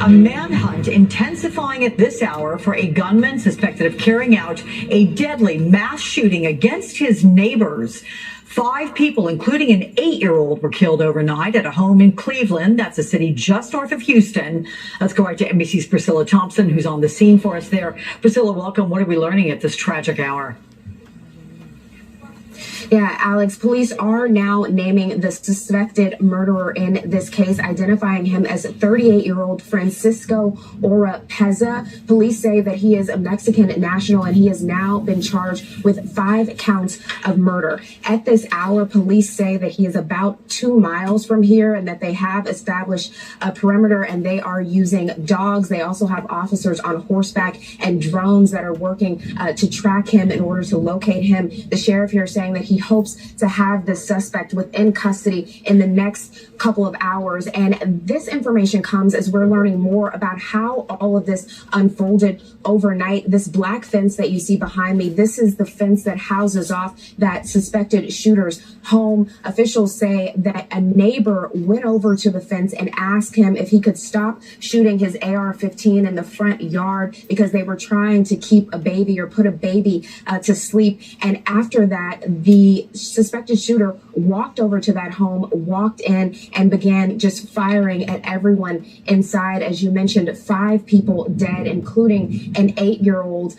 A manhunt intensifying at this hour for a gunman suspected of carrying out a deadly mass shooting against his neighbors. 5 people, including an 8-year-old, were killed overnight at a home in Cleveland. That's a city just north of Houston. Let's go right to NBC's Priscilla Thompson, who's on the scene for us there. Priscilla, welcome. What are we learning at this tragic hour? Yeah, Alex, police are now naming the suspected murderer in this case, identifying him as 38-year-old Francisco Oropeza. Police say that he is a Mexican national and he has now been charged with 5 counts of murder. At this hour, police say that he is about 2 miles from here and that they have established a perimeter and they are using dogs. They also have officers on horseback and drones that are working to track him in order to locate him. The sheriff here is saying that he hopes to have the suspect within custody in the next couple of hours. And this information comes as we're learning more about how all of this unfolded overnight. This black fence that you see behind me, this is the fence that houses off that suspected shooter's home. Officials say that a neighbor went over to the fence and asked him if he could stop shooting his AR-15 in the front yard because they were trying to keep a baby or put a baby to sleep. And after that, the suspected shooter walked over to that home, walked in, and began just firing at everyone inside. As you mentioned, 5 people dead, including an 8-year-old.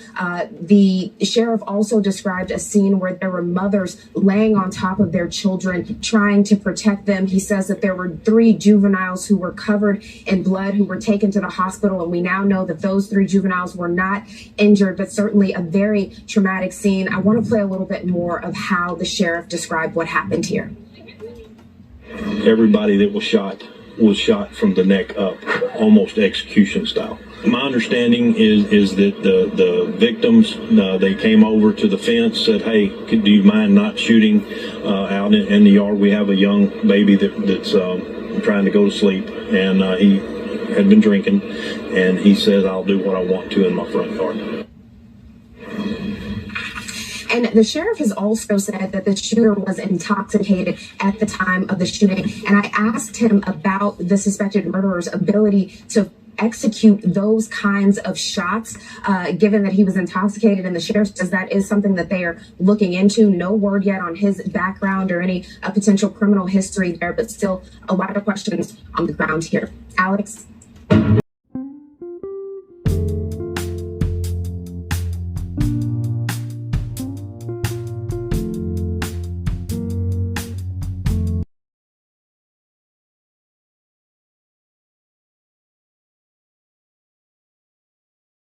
The sheriff also described a scene where there were mothers laying on top of their children, trying to protect them. He says that there were 3 juveniles who were covered in blood who were taken to the hospital, and we now know that those 3 juveniles were not injured, but certainly a very traumatic scene. I want to play a little bit more of how the sheriff described what happened here. Everybody that was shot from the neck up, almost execution style. My understanding is that the victims, they came over to the fence, said, "Hey, do you mind not shooting out in the yard? We have a young baby that's trying to go to sleep," and he had been drinking, and he says, "I'll do what I want to in my front yard." And the sheriff has also said that the shooter was intoxicated at the time of the shooting. And I asked him about the suspected murderer's ability to execute those kinds of shots, given that he was intoxicated. And the sheriff says that is something that they are looking into. No word yet on his background or any potential criminal history there, but still a lot of questions on the ground here. Alex?